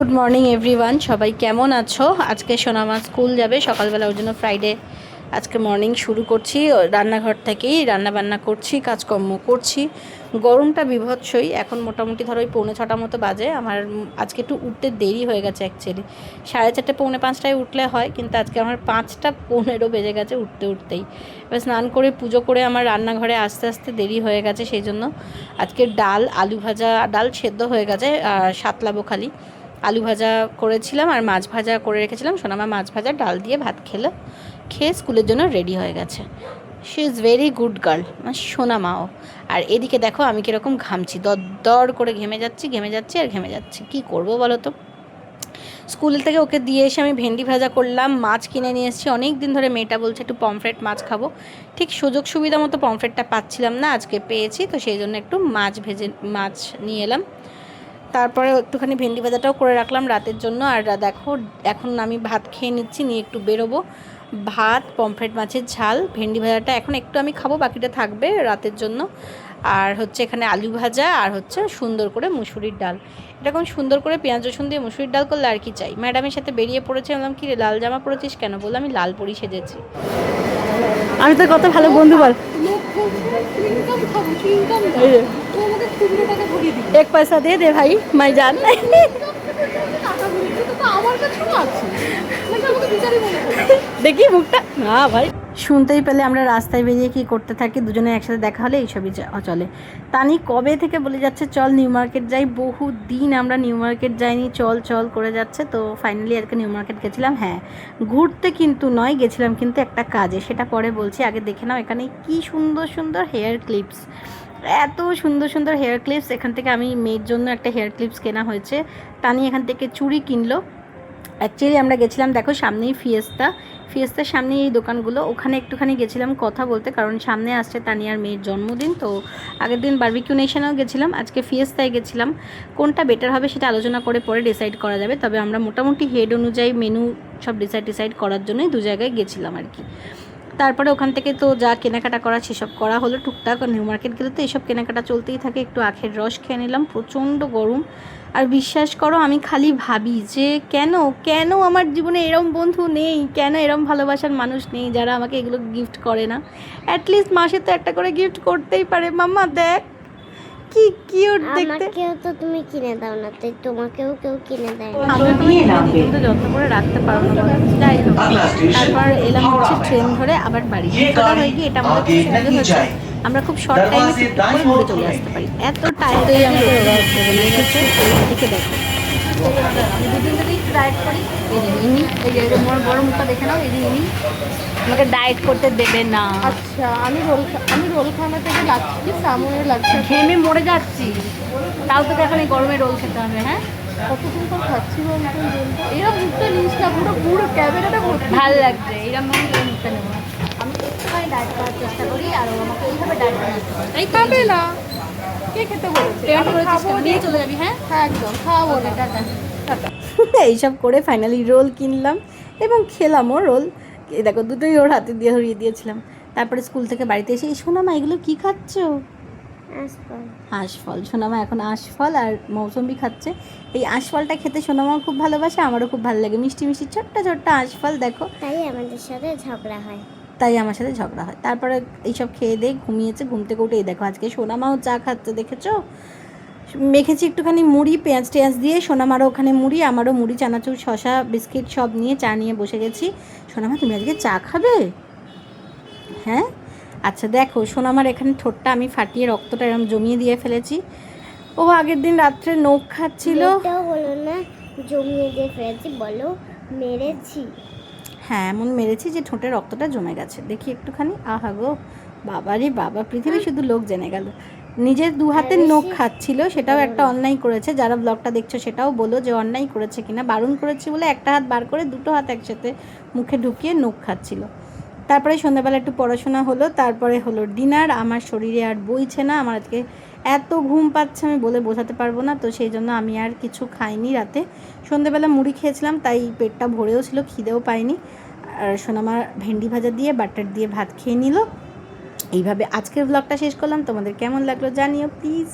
Good morning everyone, সবাই কেমন আছো? আজকে সোনামা স্কুল যাবে সকালবেলা, ওর জন্য ফ্রাইডে আজকে মর্নিং শুরু করছি। রান্নাঘর থেকেই রান্না বান্না করছি, কাজকর্ম করছি। গরমটা বিভৎসই। এখন মোটামুটি ধরো ওই 4:45 মতো বাজে। আমার আজকে একটু উঠতে দেরি হয়ে গেছে অ্যাকচুয়ালি। 4:30 4:45টায় উঠলে হয়, কিন্তু আজকে আমার 5:15 বেজে গেছে উঠতেই। এবার স্নান করে পুজো করে আমার রান্নাঘরে আস্তে আস্তে দেরি হয়ে গেছে। সেই জন্য আজকে ডাল, আলু ভাজা, ডাল সেদ্ধ হয়ে গেছে, সাতলাবো খালি। আলু ভাজা করেছিলাম আর মাছ ভাজা করে রেখেছিলাম। সোনামা মাছ ভাজা ডাল দিয়ে ভাত খেয়ে স্কুলের জন্য রেডি হয়ে গেছে। She is very good girl, মানে সোনামাও। আর এদিকে দেখো আমি কীরকম ঘামছি, দর করে ঘেমে যাচ্ছি। কী করবো বলো তো? স্কুল থেকে ওকে দিয়ে এসে আমি ভেন্ডি ভাজা করলাম, মাছ কিনে নিয়ে এসেছি। অনেক দিন ধরে মেয়েটা বলছে একটু পমফ্রেট মাছ খাবো। ঠিক সুযোগ সুবিধা মতো পমফ্রেটটা পাচ্ছিলাম না, আজকে পেয়েছি, তো সেই জন্য একটু মাছ নিয়ে এলাম। তারপরে একটুখানি ভেন্ডি ভাজাটাও করে রাখলাম রাতের জন্য। আর দেখো এখন আমি ভাত খেয়ে নিচ্ছি, নিয়ে একটু বেরোবো। ভাত, পমফ্রেট মাছের ঝাল, ভেন্ডি ভাজাটা এখন একটু আমি খাবো, বাকিটা থাকবে রাতের জন্য। আর হচ্ছে এখানে আলু ভাজা, আর হচ্ছে সুন্দর করে মুসুরির ডাল। এরকম সুন্দর করে পেঁয়াজ রসুন দিয়ে মুসুরির ডাল করলে আর কি চাই। ম্যাডামের সাথে বেরিয়ে পড়েছে, বললাম কি রে লাল জামা পরেছিস কেন? বললাম আমি লাল পরি সেজেছি। আমি তো কত ভালো বন্ধু বল। এক পয়সা দে দে ভাই, মাই জান। দেখি মুখটা না ভাই। শুনতেই পেলে আমরা রাস্তায় বেরিয়ে কি করতে থাকি, দুজনে একসাথে দেখা হলে এইসবই চলে। তানি কবে থেকে বলে যাচ্ছে চল নিউ মার্কেট যাই, বহু দিন আমরা নিউ মার্কেট যাইনি, চল করে যাচ্ছে। তো ফাইনালি আজকে নিউ মার্কেট গেছিলাম। হ্যাঁ, ঘুরতে কিন্তু নয়, গেছিলাম কিন্তু একটা কাজে, সেটা পরে বলছি। আগে দেখে নাও এখানে কি সুন্দর সুন্দর হেয়ার ক্লিপস, এত সুন্দর সুন্দর হেয়ার ক্লিপস। এখান থেকে আমি মেয়ের জন্য একটা হেয়ার ক্লিপস কেনা হয়েছে। তানি এখান থেকে চুড়ি কিনলো। অ্যাকচুয়ালি আমরা গেছিলাম, দেখো সামনেই ফিয়েস্তার সামনেই এই দোকানগুলো, ওখানে একটুখানি গেছিলাম কথা বলতে, কারণ সামনে আসছে তানিয়ার মেয়ের জন্মদিন। তো আগের দিন বারবিকিউ নেশনেও গেছিলাম, আজকে ফিয়েস্তায় গেছিলাম। কোনটা বেটার হবে সেটা আলোচনা করে পরে ডিসাইড করা যাবে। তবে আমরা মোটামুটি হেড অনুযায়ী মেনু সব ডিসাইড করার জন্যই দু জায়গায় গেছিলাম আর কি। তারপরে ওখান থেকে তো যা কেনাকাটা করা সেসব করা হলো টুকটাক। নিউ মার্কেট গেলে তো এইসব কেনাকাটা চলতেই থাকে। একটু আখের রস খেয়ে নিলাম, প্রচণ্ড গরম। আর বিশ্বাস করো আমি খালি ভাবি যে কেন আমার জীবনে এরম বন্ধু নেই, কেন এরম ভালোবাসার মানুষ নেই যারা আমাকে এগুলো গিফট করে না। অ্যাটলিস্ট মাসে তো একটা করে গিফট করতেই পারে। মাম্মা দেখ কি কিউট দেখতে। আমাকেও তো তুমি কিনে দাও না, তাই তোমাকেও কেউ কিনে দেয় না। আমি কিন্তু যত্ন করে রাখতে পারবো না। যাই হোক, তারপর এলাম হচ্ছে ট্রেন ধরে আবার বাড়ি। সোজা হয়ে গিয়ে এটা আমাদের খুব সুবিধা হচ্ছে, আমরা খুব শর্ট টাইমে টুকটুক করে ঘুরে চলে আসতে পারি। এত টায়ার্ড হয়ে আমাকে দেখে দেখো। আমি দুদিন ধরেই ডায়েট করি। এই যে তোমার বড় মুখটা দেখে নাও, এই যে আমাকে ডায়েট করতে দেবে না। আচ্ছা, আমি রোল খানা থেকে লাগছি, সামনে লাগছে, ঘেমে মরে যাচ্ছি, তাও তো এখন এই গরমে রোল খেতে হবে। হ্যাঁ, কতদিন পর খাচ্ছি বলতো রোলটা। এরকম মুখটা নিস না, পুরো ক্যামেরাটা ভালো লাগছে এইরকম মুখটা নেবো। আমি একটুখানি ডায়েট করার চেষ্টা করি, আর ও আমাকে এইভাবে ডায়েট করাতে হবে। তাই খাবে না, কে খেতে বলেছে? খাবো, নিয়ে চলে যাবি। হ্যাঁ হ্যাঁ একদম খাওয়াবো না। টাটা। এইসব করে ফাইনালি রোল কিনলাম এবং খেলামও রোল। এই দেখো দুটোই ওর হাতে দিয়ে ধরিয়ে দিয়েছিলাম। তারপরে স্কুল থেকে বাড়িতে এসে, এই সোনামা এগুলো কী খাচ্ছ? আশফল। সোনামা এখন আশফল আর মৌসম্বি খাচ্ছে। এই আশফলটা খেতে সোনামাও খুব ভালোবাসে, আমারও খুব ভালো লাগে। মিষ্টি মিষ্টি ছোট্ট আশফল দেখো। তাই আমার সাথে ঝগড়া হয়। তারপরে এইসব খেয়ে দিয়ে ঘুমিয়েছে। ঘুম থেকে উঠে এই দেখো আজকে সোনামাও চা খাচ্ছে, দেখেছো? মেখেছি একটুখানি মুড়ি পেঁয়াজ টেয়াজ দিয়ে। সোনামারও ওখানে মুড়ি, আমারও মুড়ি, চানাচুর, শশা, বিস্কিট সব নিয়ে চা নিয়ে বসে গেছি। সোনামা তুমি আজকে চা খাবে? হ্যাঁ আচ্ছা। দেখো সোনামার এখানে ঠোঁটটা আমি ফাটিয়ে রক্তটা এরকম জমিয়ে দিয়ে ফেলেছি। ও আগের দিন রাত্রে নখ খাচ্ছিল। বলো না জমিয়ে দিয়ে ফেলেছি, বলো মেরেছি। হ্যাঁ এমন মেরেছি যে ঠোঁটে রক্তটা জমে গেছে। দেখি একটুখানি, আহা গো বাবারে বাবা, পৃথিবী শুধু লোক জেনে গেল। নিজের দু হাতের নখ খাচ্ছিল, সেটাও একটা অন্যায় করেছে। যারা ব্লগটা দেখছো সেটাও বলো যে অন্যায় করেছে কিনা। বারণ করেছি বলে একটা হাত বার করে দুটো হাত একসাথে মুখে ঢুকিয়ে নখ খাচ্ছিল। তারপরে সন্ধ্যাবেলা একটু পড়াশোনা হলো, তারপরে হলো ডিনার। আমার শরীরে আর বইছে না, আমার আজকে এত ঘুম পাচ্ছে আমি বলে বোঝাতে পারবো না। তো সেই জন্য আমি আর কিছু খাইনি রাতে। সন্ধ্যাবেলা মুড়ি খেয়েছিলাম, তাই পেটটা ভরেও ছিল, খিদেও পাইনি। আর সোনামা ভেন্ডি ভাজা দিয়ে বাটার দিয়ে ভাত খেয়ে নিল। এইভাবে আজকের ব্লগটা শেষ করলাম। তোমাদের কেমন লাগলো জানিও প্লিজ।